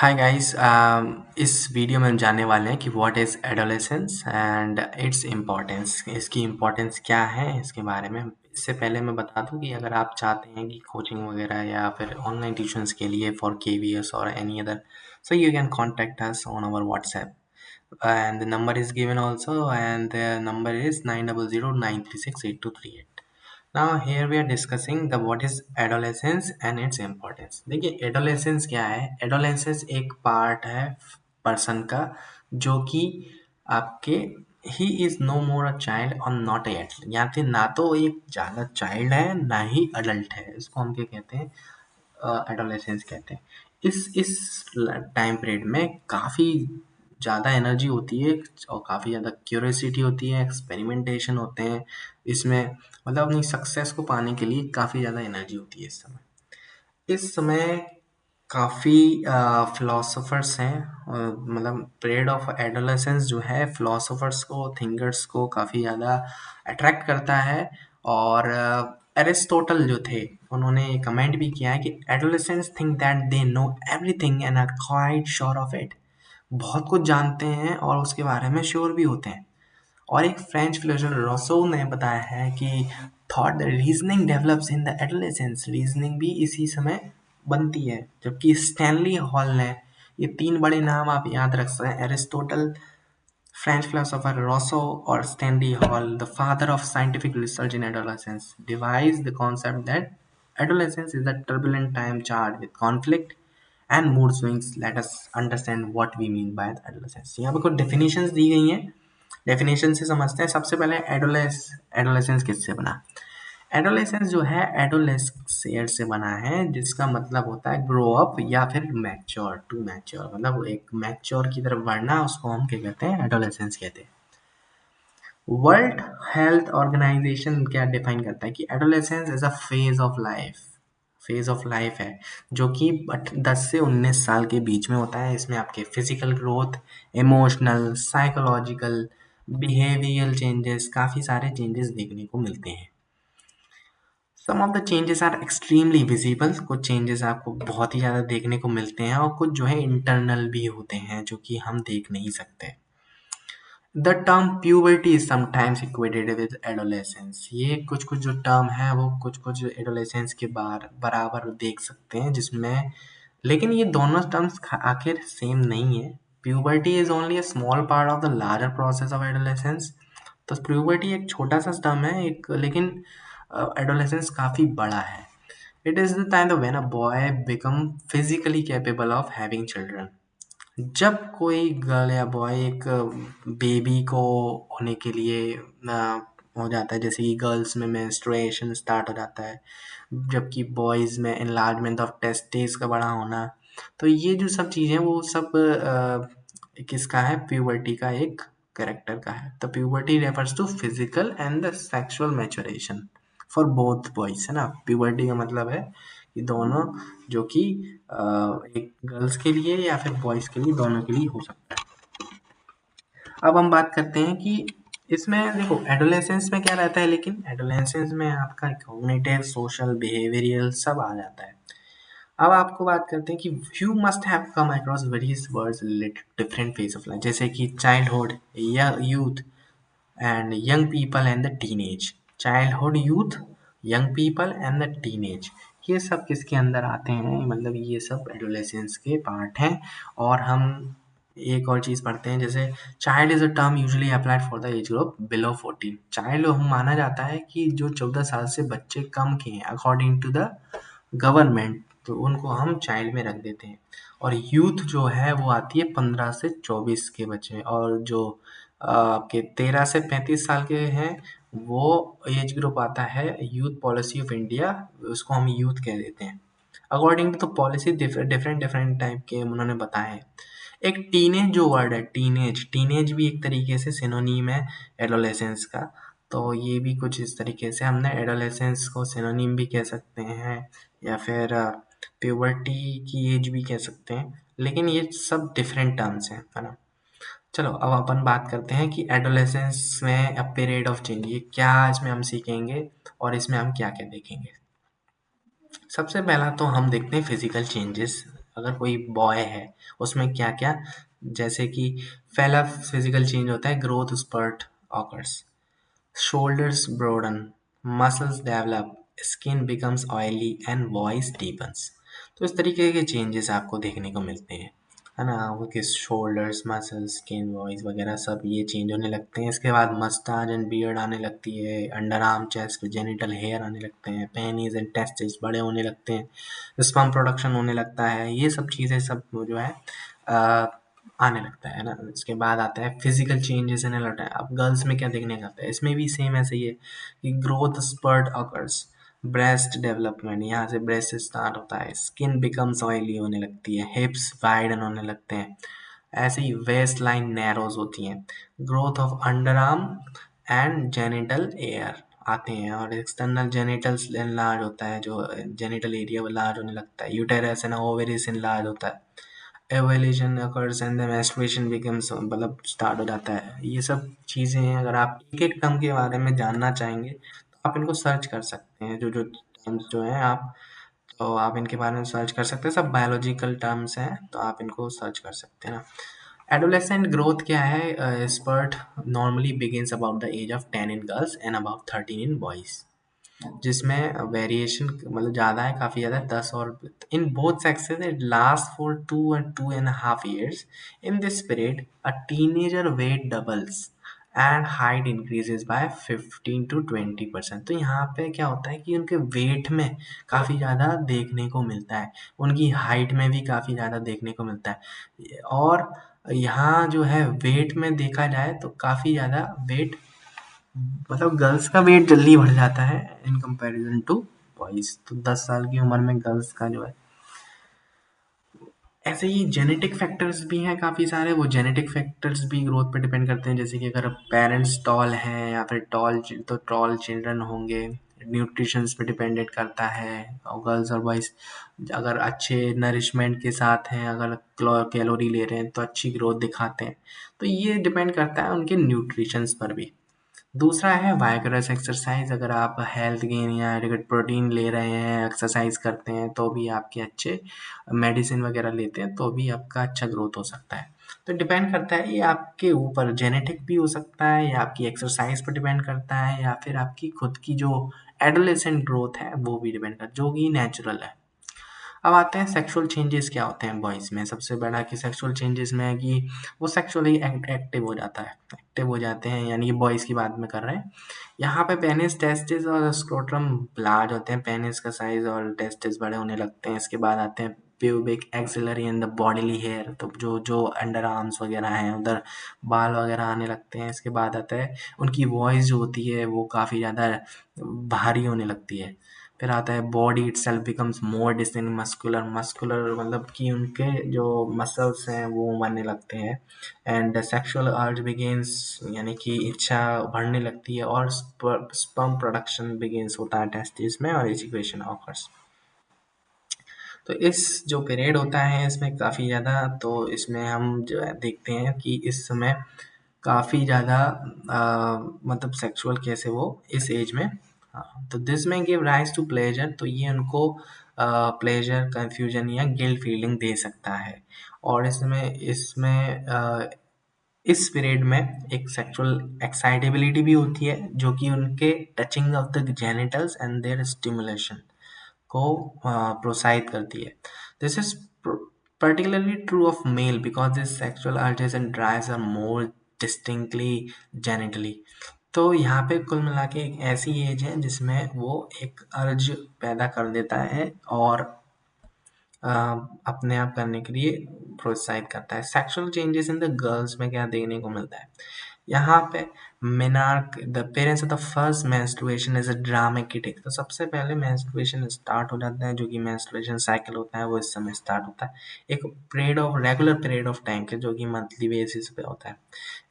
Hi guys. इस video में हम जानने वाले हैं कि what is adolescence and its importance. इसकी इम्पोर्टेंस क्या है इसके बारे में। इससे पहले मैं बता दूं कि अगर आप चाहते हैं कि कोचिंग वगैरह या फिर ऑनलाइन ट्यूशंस के लिए फॉर केवीएस और any other, so you can contact us on our WhatsApp and the number is given also, and the number is 9009368238. Now here we are discussing the what is adolescence and its importance. देखिए adolescence क्या है। adolescence एक part है person का जो कि आपके he is no more a child और नॉट ए एडल्ट। यहाँ पे ना तो एक ज़्यादा चाइल्ड है ना ही अडल्ट है। इसको हम क्या कहते हैं? एडोलेसेंस कहते हैं। इस टाइम पीरियड में काफ़ी ज़्यादा एनर्जी होती है और काफ़ी ज़्यादा क्यूरियोसिटी होती है, एक्सपेरिमेंटेशन होते हैं इसमें। मतलब अपनी सक्सेस को पाने के लिए काफ़ी ज़्यादा एनर्जी होती है इस समय काफ़ी फिलोसोफर्स हैं। मतलब पीरियड ऑफ एडोलेसेंस जो है फिलोसोफर्स को, थिंकर्स को काफ़ी ज़्यादा अट्रैक्ट करता है। और एरिस्टोटल जो थे उन्होंने कमेंट भी किया है कि adolescents think that they know everything and are quite sure of it. बहुत कुछ जानते हैं और उसके बारे में श्योर भी होते हैं। और एक फ्रेंच फिलोसोफर रोसो ने बताया है कि thought the reasoning develops in the adolescence. Reasoning भी इसी समय बनती है। जबकि स्टैनली हॉल ने, ये तीन बड़े नाम आप याद रख सकते हैं, एरिस्टोटल, फ्रेंच फिलोसोफर रोसो और Stanley Hall, the father of scientific research in adolescence, devise the concept that adolescence is a turbulent time charged with conflict and mood swings. Let us understand what we mean by adolescence. यहाँ पे कुछ definitions दी गई हैं। Definition से समझते हैं। सबसे पहले एडोलेसेंस किससे बना। एडोलेसेंस जो है एडोलेसेयर से बना है, जिसका मतलब होता है ग्रो अप या फिर मैच्योर, टू मैच्योर, मतलब एक मैच्योर की तरफ बढ़ना, उसको हम क्या कहते हैं? एडोलेसेंस कहते हैं। वर्ल्ड हेल्थ ऑर्गेनाइजेशन क्या डिफाइन करता है कि adolescence is a phase of life. Phase of life है जो कि 10 से 19 साल के बीच में होता है। इसमें आपके physical growth, emotional, psychological, behavioural changes, काफ़ी सारे चेंजेस देखने को मिलते हैं। Some of the changes are extremely visible. कुछ चेंजेस आपको बहुत ही ज़्यादा देखने को मिलते हैं और कुछ जो है इंटरनल भी होते हैं जो कि हम देख नहीं सकते। The term puberty is sometimes equated with adolescence. ये कुछ कुछ जो टर्म है वो कुछ कुछ एडोलेसेंस के बराबर देख सकते हैं जिसमें, लेकिन ये दोनों टर्म्स आखिर सेम नहीं है। Puberty is only a small part of the larger process of adolescence. तो प्यूबर्टी एक छोटा सा टर्म है एक, लेकिन एडोलेसेंस काफ़ी बड़ा है। It is the time when a boy become physically capable of having children. जब कोई गर्ल या बॉय एक बेबी को होने के लिए हो जाता है, जैसे कि गर्ल्स में मेंस्ट्रुएशन स्टार्ट हो जाता है, जबकि बॉयज़ में एनलार्जमेंट ऑफ टेस्टिस का बड़ा होना। तो ये जो सब चीज़ें वो सब किसका है? प्यूबर्टी का एक कैरेक्टर का है। तो puberty refers to physical and the sexual maturation for both boys, है ना। प्यूबर्टी का मतलब है कि दोनों, जो कि एक गर्ल्स के लिए या फिर बॉयज के लिए, दोनों के लिए हो सकता है। अब हम बात करते हैं कि इसमें देखो एडोलेसेंस में क्या रहता है, लेकिन एडोलेसेंस में आपका कॉग्निटिव, सोशल, बिहेवियरल सब आ जाता है। अब आपको बात करते हैं कि you must have come across various words related different phase of life, जैसे कि चाइल्डहुड या youth and young people and the teenage। childhood, youth, young people and the teenage, ये सब किसके अंदर आते हैं? मतलब ये सब एडोलेसेंस के पार्ट हैं। और हम एक और चीज़ पढ़ते हैं, जैसे child is a term usually applied for the age group below 14। Child हम माना जाता है कि जो 14 साल से बच्चे कम के हैं अकॉर्डिंग टू द गवर्नमेंट, तो उनको हम चाइल्ड में रख देते हैं। और यूथ जो है वो आती है 15 से 24 के बच्चे, और जो आपके 13 से 35 साल के हैं वो एज ग्रुप आता है यूथ पॉलिसी ऑफ इंडिया, उसको हम यूथ कह देते हैं। According to the policy different different type के उन्होंने बताए हैं। एक टीनेज जो वर्ड है, टीनेज, टीनेज भी एक तरीके से सिनोनीम है एडोलेसेंस का। तो ये भी कुछ इस तरीके से हमने एडोलेसेंस को सिनोनीम भी कह सकते हैं या फिर प्यूबर्टी की एज भी कह सकते हैं, लेकिन ये सब डिफरेंट टर्म्स हैं, है ना। चलो अब अपन बात करते हैं कि एडोलेसेंस में अ पीरियड ऑफ चेंज, ये क्या इसमें हम सीखेंगे और इसमें हम क्या क्या देखेंगे। सबसे पहला तो हम देखते हैं फिजिकल चेंजेस। अगर कोई बॉय है उसमें क्या क्या, जैसे कि पहला फिजिकल चेंज होता है, growth spurt occurs, shoulders broaden, muscles develop, skin becomes oily and voice deepens। तो इस तरीके के चेंजेस आपको देखने को मिलते हैं, है ना। आपके शोल्डर्स, मसल्स, स्किन, वॉइस वगैरह सब ये चेंज होने लगते हैं। इसके बाद मस्टाच एंड बियर्ड आने लगती है, underarm, chest, genital hair आने लगते हैं, पेनिस एंड टेस्टिस बड़े होने लगते हैं, स्पर्म प्रोडक्शन होने लगता है। ये सब चीज़ें सब जो है अ, आने लगता है ना। इसके बाद आता है फिजिकल चेंजेस इन एडल्ट। अब गर्ल्स में क्या देखने को आता है, इसमें भी सेम ऐसे ही है कि growth spurt occurs, breast development, यहाँ से ब्रेस्ट स्टार्ट होता है, स्किन बिकम्स ऑयली होने लगती है, हिप्स वाइडन होने लगते हैं, ऐसे ही वेस्ट लाइन नैरोज होती हैं, growth of under arm and genital air आते हैं, और एक्सटर्नल जेनिटल्स लार्ज होता है, जो जेनिटल एरिया लार्ज होने लगता है, यूटेरस एंड ओवेरिस लार्ज होता है, evolution occurs and the menstruation becomes, मतलब स्टार्ट हो जाता है। ये सब चीज़ें हैं, अगर आप एक एक टर्म के बारे में जानना चाहेंगे तो आप इनको सर्च कर सकते हैं, जो जो टर्म्स जो हैं आप, तो आप इनके बारे में सर्च कर सकते हैं। सब बायोलॉजिकल टर्म्स हैं, तो आप इनको सर्च कर सकते हैं ना। एडोलेसेंट ग्रोथ क्या है, spurt normally begins about the age of 10 in girls and about 13 in boys, जिसमें वेरिएशन मतलब ज़्यादा है, काफ़ी ज़्यादा है, 10 और in both sexes it last for 2 and 2.5 years। In this period a teenager weight doubles and height increases by 15 to 20%। तो यहाँ पे क्या होता है कि उनके वेट में काफ़ी ज़्यादा देखने को मिलता है, उनकी हाइट में भी काफ़ी ज़्यादा देखने को मिलता है। और यहाँ जो है वेट में देखा जाए तो काफ़ी ज़्यादा वेट, मतलब गर्ल्स का वेट जल्दी बढ़ जाता है इन कंपैरिजन टू बॉयज। तो 10 साल की उम्र में गर्ल्स का जो है, ऐसे ही जेनेटिक फैक्टर्स भी हैं काफ़ी सारे, वो जेनेटिक फैक्टर्स भी ग्रोथ पे डिपेंड करते हैं। जैसे कि अगर पेरेंट्स टॉल हैं या फिर तो टॉल चिल्ड्रन होंगे। न्यूट्रिशंस पे डिपेंडेंट करता है, और गर्ल्स और बॉयज अगर अच्छे नरिशमेंट के साथ हैं, अगर कैलोरी ले रहे हैं तो अच्छी ग्रोथ दिखाते हैं। तो ये डिपेंड करता है उनके न्यूट्रिशंस पर भी। दूसरा है वाइगरस एक्सरसाइज, अगर आप हेल्थ गेन या एडिक्वेट प्रोटीन ले रहे हैं, एक्सरसाइज करते हैं, तो भी आपके अच्छे मेडिसिन वगैरह लेते हैं तो भी आपका अच्छा ग्रोथ हो सकता है। तो डिपेंड करता है, ये आपके ऊपर जेनेटिक भी हो सकता है, या आपकी एक्सरसाइज पर डिपेंड करता है, या फिर आपकी खुद की जो एडोलेसेंट ग्रोथ है वो भी डिपेंड करता है, जो कि नेचुरल है। अब आते हैं सेक्सुअल चेंजेस क्या होते हैं बॉयज़ में। सबसे बड़ा कि सेक्सुअल चेंजेस में है कि वो सेक्सुअली एक्टिव हो जाता है, एक्टिव हो जाते हैं, यानी कि बॉयज़ की बात में कर रहे हैं। यहाँ पे पेनिस, टेस्टिस और स्क्रोटम लार्ज होते हैं, पेनिस का साइज और टेस्टिस बड़े होने लगते हैं। इसके बाद आते हैं pubic axillary and the bodily hair, तो जो जो अंडर आर्म्स वगैरह हैं उधर बाल वगैरह आने लगते हैं। इसके बाद आता है उनकी वॉइस जो होती है वो काफ़ी ज़्यादा भारी होने लगती है। फिर आता है body itself becomes more distinct muscular, muscular मतलब कि उनके जो मसल्स हैं वो बनने लगते हैं। एंड सेक्सुअल अर्ज बिगिंस, यानी कि इच्छा बढ़ने लगती है, और स्पर्म प्रोडक्शन बिगिंस होता है टेस्टिस में, और एजुकेशन ऑकर्स। तो इस जो पीरियड होता है इसमें काफ़ी ज़्यादा, तो इसमें हम जो है देखते हैं कि इस समय काफ़ी ज़्यादा मतलब सेक्सुअल कैसे वो इस एज में, हाँ, तो दिस में गिव राइज टू प्लेजर, तो ये उनको प्लेजर, कंफ्यूजन या गिल्ट फीलिंग दे सकता है। और इसमें इसमें इस पीरियड में एक सेक्सुअल एक्साइटेबिलिटी भी होती है, जो कि उनके touching of the genitals and their stimulation को प्रोत्साहित करती है। This is particularly true of male because his sexual urges and drives are more distinctly genitally। तो यहाँ पे कुल मिला के एक ऐसी एज है जिसमें वो एक अर्ज पैदा कर देता है और अपने आप करने के लिए प्रोत्साहित करता है। Sexual changes in the girls में क्या देखने को मिलता है, यहाँ पे menarche the parents of the first menstruation is a dramatic. तो सबसे पहले मेंस्ट्रुएशन स्टार्ट हो जाता है, जो कि मेंस्ट्रुएशन साइकिल होता है वो इस समय स्टार्ट होता है, एक period of regular period of time के, जो कि मंथली बेसिस पे होता है।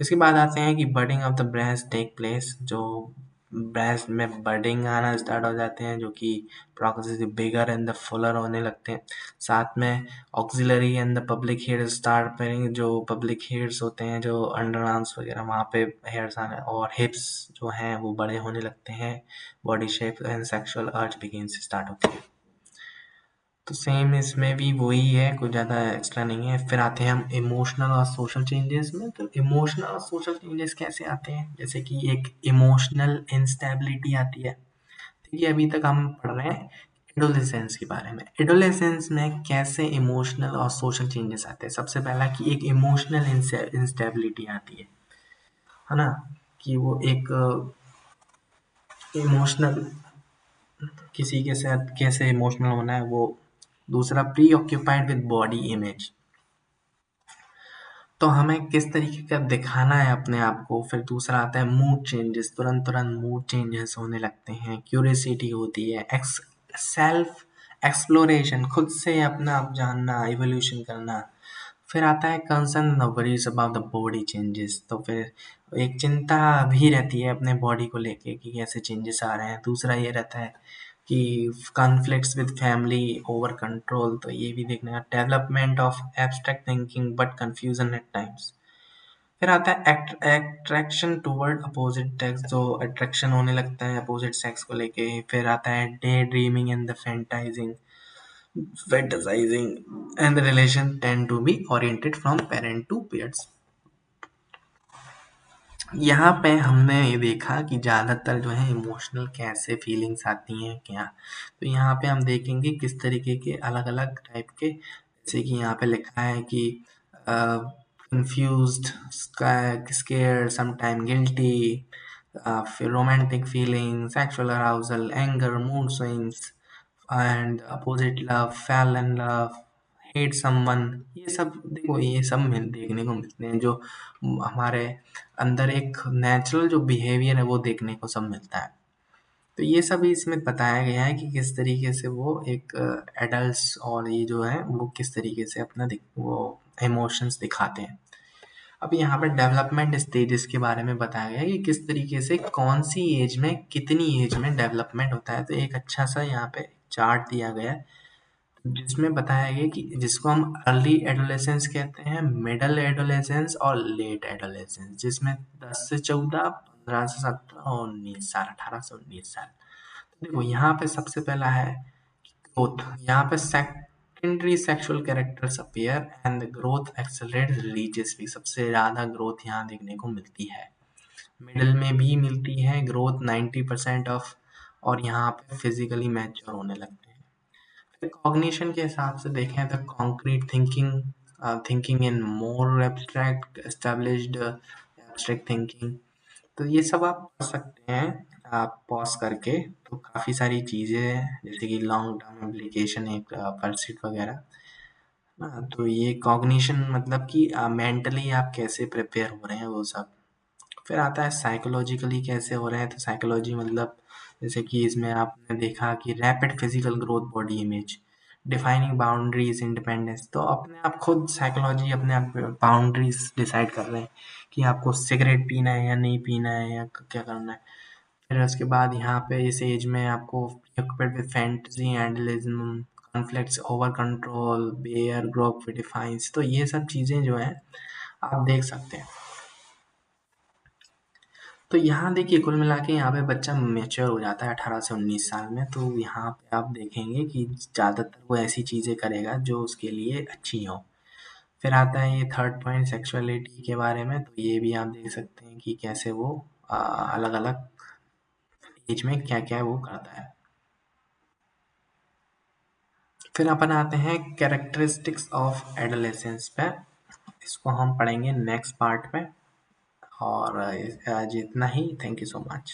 इसके बाद आते हैं कि budding of the breast take place, जो ब्रेस्ट में बर्डिंग आना स्टार्ट हो जाते हैं, जो कि progressive bigger and the fuller होने लगते हैं। साथ में axillary and the pubic hair start appearing, जो पब्लिक हेयर्स होते हैं जो अंडर आर्म्स वगैरह वहाँ पे हेयर्स आने, और हिप्स जो हैं वो बड़े होने लगते हैं, बॉडी शेप एंड सेक्सुअल अर्ज बिगिंस स्टार्ट होती है। तो सेम इसमें भी वही है, कुछ ज़्यादा एक्स्ट्रा नहीं है। फिर आते हैं हम इमोशनल और सोशल चेंजेस में। तो इमोशनल और सोशल चेंजेस कैसे आते हैं, जैसे कि एक इमोशनल इंस्टेबिलिटी आती है। ठीक है, अभी तक हम पढ़ रहे हैं एडोलेसेंस के बारे में। एडोलेसेंस में कैसे इमोशनल और सोशल चेंजेस आते हैं। सबसे पहला कि एक इमोशनल इंस्टेबिलिटी आती है ना, कि वो एक इमोशनल, किसी के साथ कैसे इमोशनल होना है वो। दूसरा, pre occupied with body image, तो हमें किस तरीके का दिखाना है अपने आप को। फिर दूसरा आता है मूड चेंजेस, तुरंत तुरंत मूड चेंजेस होने लगते हैं। क्यूरियसिटी होती है, सेल्फ एक्सप्लोरेशन, खुद से अपना आप जानना, इवोल्यूशन करना। फिर आता है concern worries about the body changes, तो फिर एक चिंता भी रहती है अपने बॉडी को लेके कि कैसे चेंजेस आ रहे हैं। दूसरा ये रहता है कि conflicts with family over control, तो ये भी देखना है। Development of abstract thinking but confusion at times. फिर आता है अट्रैक्शन टुवर्ड अपोजिट सेक्स, जो अट्रैक्शन होने लगता है अपोजिट सेक्स को लेके। फिर आता है day dreaming and the fantasizing and the relation tend to be oriented from parent to peers। यहाँ पे हमने ये देखा कि ज़्यादातर जो है इमोशनल कैसे फीलिंग्स आती हैं क्या। तो यहाँ पे हम देखेंगे किस तरीके के अलग अलग टाइप के, जैसे कि यहाँ पे लिखा है कि कंफ्यूज्ड, स्केयर, समटाइम गिल्टी, फिर romantic feeling, sexual arousal, anger, mood swings and opposite love, fail in love, hate someone. ये सब देखो, ये सब देखने को मिलते हैं, जो हमारे अंदर एक नेचुरल जो बिहेवियर है वो देखने को सब मिलता है। तो ये सब इसमें बताया गया है कि किस तरीके से वो एक एडल्ट्स और ये जो है वो किस तरीके से अपना वो इमोशंस दिखाते हैं। अब यहाँ पर डेवलपमेंट स्टेजेस के बारे में बताया गया है कि किस तरीके से कौन सी एज में कितनी एज में डेवलपमेंट होता है। तो एक अच्छा सा यहाँ पे चार्ट दिया गया है जिसमें बताया गया कि जिसको हम अर्ली एडोलेसेंस कहते हैं, मिडल एडोलेसेंस और लेट एडोलेसेंस, जिसमें 10 से 14, 15 से 17 और 19 साल, 18 से 19 साल। तो देखो यहाँ पे सबसे पहला है ग्रोथ। यहाँ पे secondary sexual characters appear and the growth accelerate reaches भी, सबसे ज़्यादा ग्रोथ यहाँ देखने को मिलती है। मिडिल में भी मिलती है ग्रोथ 90% ऑफ, और यहाँ पे फिजिकली मैच्योर होने लगते हैं। कॉग्निशन के हिसाब से देखें तो concrete thinking, thinking in more abstract established abstract thinking. तो ये सब आप पढ़ सकते हैं आप पॉज करके। तो काफ़ी सारी चीज़ें हैं जैसे कि लॉन्ग टर्म इम्प्लीकेशन, एक परसिट वगैरह। तो ये कॉग्निशन मतलब कि मेंटली आप कैसे प्रिपेयर हो रहे हैं वो सब। फिर आता है साइकोलॉजिकली कैसे हो रहे हैं। तो साइकोलॉजी मतलब जैसे कि इसमें आपने देखा कि rapid physical growth, body image, defining boundaries, independence. तो अपने आप खुद साइकोलॉजी अपने आप बाउंड्रीज डिसाइड कर रहे हैं कि आपको सिगरेट पीना है या नहीं पीना है या क्या करना है। फिर उसके बाद यहाँ पे इस एज में आपको preoccupied with fantasy, idealism, conflicts, over control, peer group defiance. तो ये सब चीज़ें जो हैं आप देख सकते हैं। तो यहाँ देखिए कुल मिला के यहाँ पे बच्चा मैच्योर हो जाता है 18 से 19 साल में। तो यहाँ पे आप देखेंगे कि ज़्यादातर वो ऐसी चीज़ें करेगा जो उसके लिए अच्छी हो। फिर आता है ये थर्ड पॉइंट सेक्सुअलिटी के बारे में। तो ये भी आप देख सकते हैं कि कैसे वो अलग अलग एज में क्या क्या वो करता है। फिर अपन आते हैं कैरेक्टरिस्टिक्स ऑफ एडोलेसेंस पे। इसको हम पढ़ेंगे नेक्स्ट पार्ट में। और आज इतना ही। Thank you so much.